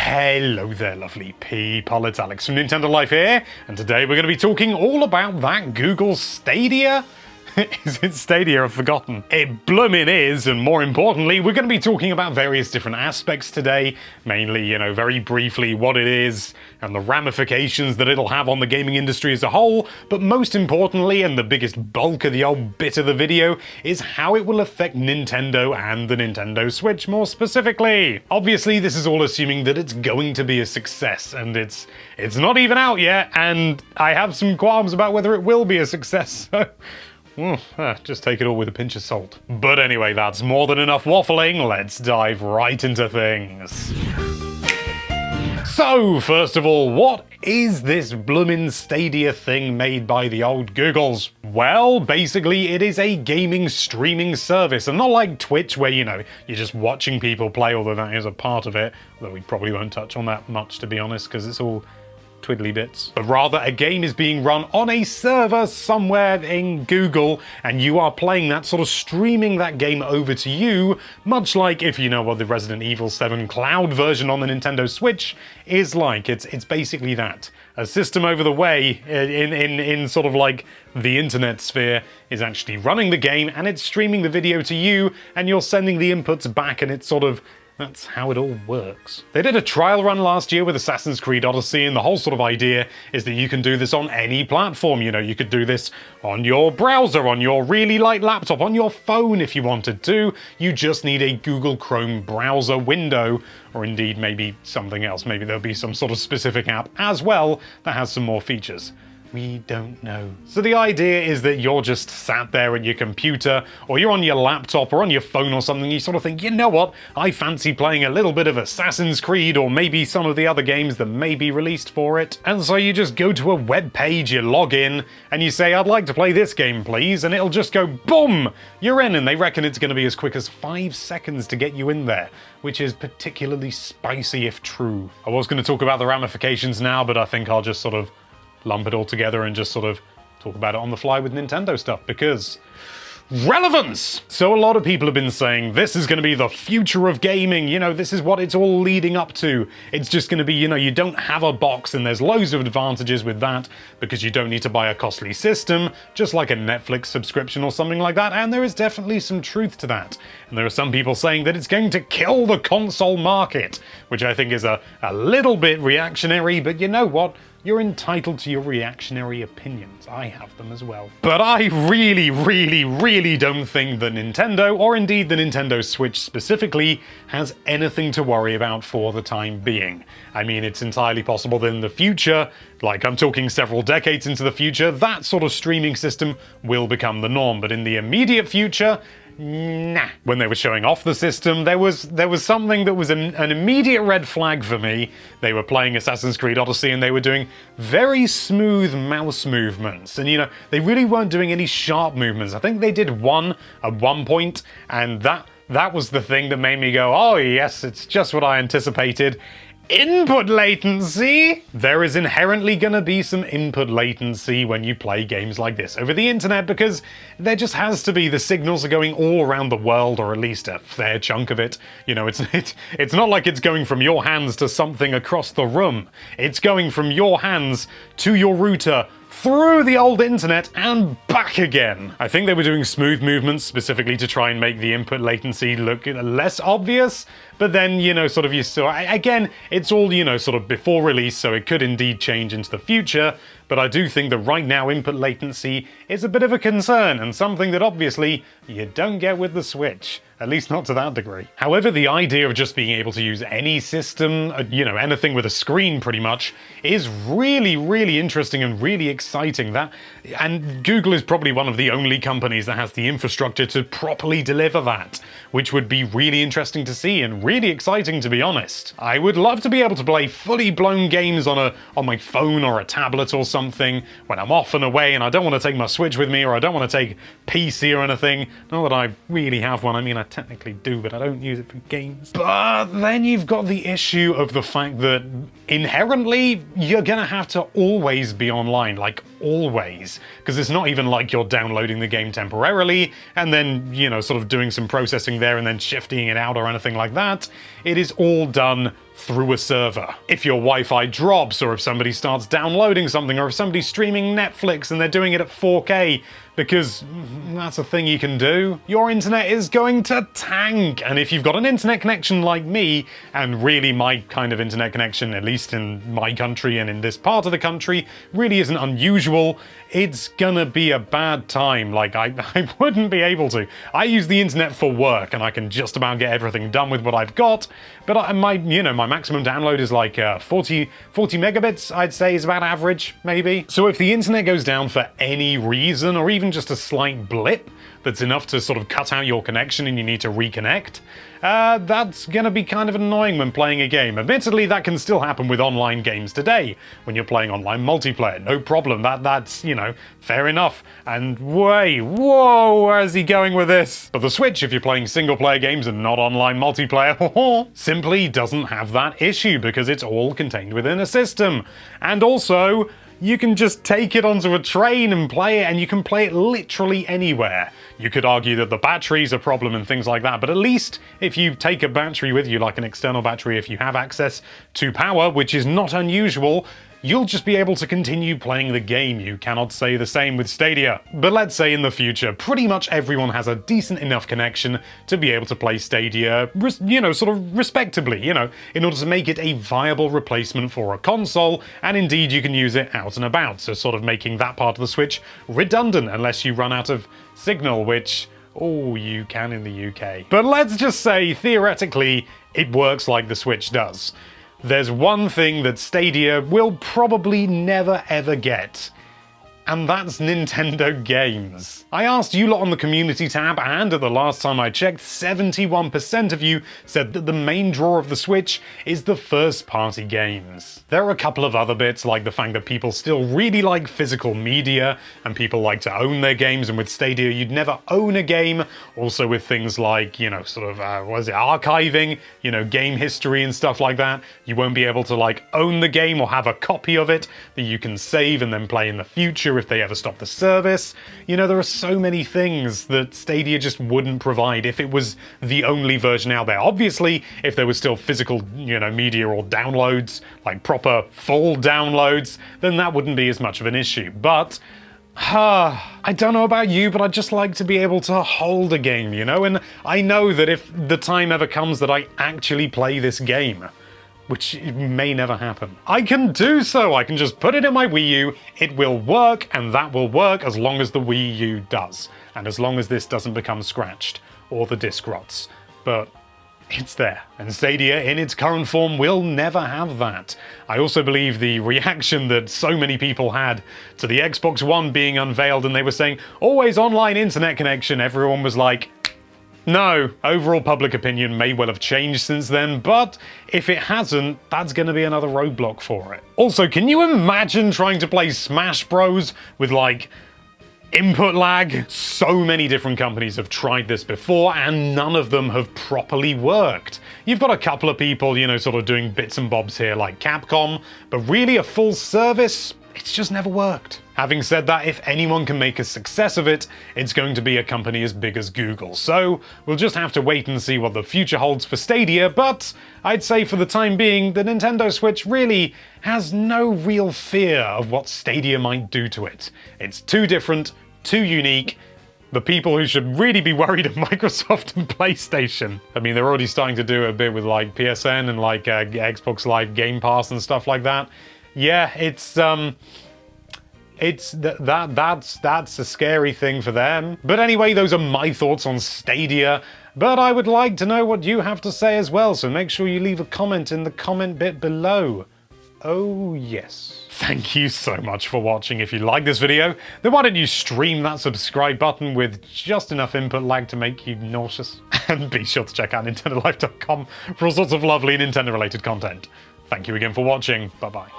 Hello there, lovely people. It's Alex from Nintendo Life here, and today we're going to be talking all about that Google Stadia. Is it Stadia? I've forgotten. It bloomin' is, and more importantly, we're going to be talking about various different aspects today. Mainly, very briefly what it is and the ramifications that it'll have on the gaming industry as a whole. But most importantly, and the biggest bulk of the old bit of the video, is how it will affect Nintendo and the Nintendo Switch more specifically. Obviously, this is all assuming that it's going to be a success, and it's not even out yet, and I have some qualms about whether it will be a success, so just take it all with a pinch of salt. But anyway, that's more than enough waffling. Let's dive right into things. So, first of all, what is this bloomin' Stadia thing made by the old Googles? Well, basically, it is a gaming streaming service, and not like Twitch where, you're just watching people play, although that is a part of it, although we probably won't touch on that much, to be honest, because it's all twiddly bits. But rather, a game is being run on a server somewhere in Google, and you are playing that, sort of streaming that game over to you, much like if you know what the Resident Evil 7 cloud version on the Nintendo Switch is like. It's basically that. A system over the way in sort of like the internet sphere is actually running the game, and it's streaming the video to you, and you're sending the inputs back, and it's sort of that's how it all works. They did a trial run last year with Assassin's Creed Odyssey, and the whole sort of idea is that you can do this on any platform. You could do this on your browser, on your really light laptop, on your phone if you wanted to. You just need a Google Chrome browser window, or indeed maybe something else. Maybe there'll be some sort of specific app as well that has some more features. We don't know. So the idea is that you're just sat there at your computer, or you're on your laptop or on your phone or something, you sort of think, you know what, I fancy playing a little bit of Assassin's Creed or maybe some of the other games that may be released for it. And so you just go to a web page, you log in, and you say, I'd like to play this game, please, and it'll just go, boom, you're in, and they reckon it's going to be as quick as 5 seconds to get you in there, which is particularly spicy if true. I was going to talk about the ramifications now, but I think I'll just sort of lump it all together and just sort of talk about it on the fly with Nintendo stuff, because relevance! So a lot of people have been saying this is going to be the future of gaming, this is what it's all leading up to. It's just going to be, you don't have a box, and there's loads of advantages with that because you don't need to buy a costly system, just like a Netflix subscription or something like that, and there is definitely some truth to that. And there are some people saying that it's going to kill the console market, which I think is a little bit reactionary, but you know what? You're entitled to your reactionary opinions. I have them as well. But I really, really, really don't think that Nintendo, or indeed the Nintendo Switch specifically, has anything to worry about for the time being. I mean, it's entirely possible that in the future, like I'm talking several decades into the future, that sort of streaming system will become the norm. But in the immediate future, nah. When they were showing off the system, there was something that was an immediate red flag for me. They were playing Assassin's Creed Odyssey, and they were doing very smooth mouse movements. And they really weren't doing any sharp movements. I think they did one at one point, and that was the thing that made me go, oh yes, it's just what I anticipated. Input latency! There is inherently going to be some input latency when you play games like this over the internet, because there just has to be. The signals are going all around the world, or at least a fair chunk of it. It's not like it's going from your hands to something across the room. It's going from your hands to your router, through the old internet, and back again. I think they were doing smooth movements specifically to try and make the input latency look less obvious, but then, sort of you still... Again, it's all, sort of before release, so it could indeed change into the future, but I do think that right now input latency is a bit of a concern, and something that obviously you don't get with the Switch. At least not to that degree. However, the idea of just being able to use any system, anything with a screen pretty much, is really, really interesting and really exciting. And Google is probably one of the only companies that has the infrastructure to properly deliver that, which would be really interesting to see and really exciting, to be honest. I would love to be able to play fully blown games on my phone or a tablet or something when I'm off and away, and I don't want to take my Switch with me, or I don't want to take PC or anything. Not that I really have one. I mean, I technically do, but I don't use it for games. But then you've got the issue of the fact that inherently you're gonna have to always be online, like always, because it's not even like you're downloading the game temporarily and then, sort of doing some processing there and then shifting it out or anything like that. It is all done through a server. If your Wi-Fi drops, or if somebody starts downloading something, or if somebody's streaming Netflix and they're doing it at 4K, because that's a thing you can do, your internet is going to tank. And if you've got an internet connection like me, and really my kind of internet connection, at least in my country and in this part of the country, really isn't unusual, it's gonna be a bad time. Like, I wouldn't be able to. I use the internet for work, and I can just about get everything done with what I've got, but my maximum download is like 40 megabits, I'd say, is about average, maybe. So if the internet goes down for any reason, or even just a slight blip that's enough to sort of cut out your connection and you need to reconnect, that's gonna be kind of annoying when playing a game. Admittedly, that can still happen with online games today. When you're playing online multiplayer, no problem. That's, fair enough. And whoa, where is he going with this? But the Switch, if you're playing single-player games and not online multiplayer, simply doesn't have that issue because it's all contained within a system. And also, you can just take it onto a train and play it, and you can play it literally anywhere. You could argue that the battery's a problem and things like that, but at least if you take a battery with you, like an external battery, if you have access to power, which is not unusual, you'll just be able to continue playing the game. You cannot say the same with Stadia. But let's say in the future, pretty much everyone has a decent enough connection to be able to play Stadia, sort of respectably, in order to make it a viable replacement for a console, and indeed you can use it out and about, so sort of making that part of the Switch redundant unless you run out of signal, which, oh, you can in the UK. But let's just say, theoretically, it works like the Switch does. There's one thing that Stadia will probably never ever get, and that's Nintendo games. I asked you lot on the community tab, and at the last time I checked, 71% of you said that the main draw of the Switch is the first-party games. There are a couple of other bits, like the fact that people still really like physical media, and people like to own their games, and with Stadia you'd never own a game. Also with things like, archiving, game history and stuff like that. You won't be able to, own the game or have a copy of it that you can save and then play in the future if they ever stop the service. There are so many things that Stadia just wouldn't provide if it was the only version out there. Obviously, if there was still physical, media or downloads, like proper full downloads, then that wouldn't be as much of an issue. But I don't know about you, but I'd just like to be able to hold a game, and I know that if the time ever comes that I actually play this game, which may never happen, I can do so. I can just put it in my Wii U, it will work, and that will work as long as the Wii U does, and as long as this doesn't become scratched, or the disc rots. But it's there, and Stadia in its current form will never have that. I also believe the reaction that so many people had to the Xbox One being unveiled and they were saying, always online internet connection, everyone was like, no. Overall public opinion may well have changed since then, but if it hasn't, that's going to be another roadblock for it. Also, can you imagine trying to play Smash Bros with, input lag? So many different companies have tried this before, and none of them have properly worked. You've got a couple of people, sort of doing bits and bobs here, like Capcom, but really a full service, it's just never worked. Having said that, if anyone can make a success of it, it's going to be a company as big as Google. So we'll just have to wait and see what the future holds for Stadia, but I'd say for the time being, the Nintendo Switch really has no real fear of what Stadia might do to it. It's too different, too unique. The people who should really be worried are Microsoft and PlayStation. I mean, they're already starting to do a bit with PSN and Xbox Live Game Pass and stuff like that. Yeah, that's a scary thing for them. But anyway, those are my thoughts on Stadia. But I would like to know what you have to say as well, so make sure you leave a comment in the comment bit below. Oh yes. Thank you so much for watching. If you like this video, then why don't you stream that subscribe button with just enough input lag to make you nauseous? And be sure to check out nintendolife.com for all sorts of lovely Nintendo related content. Thank you again for watching. Bye bye.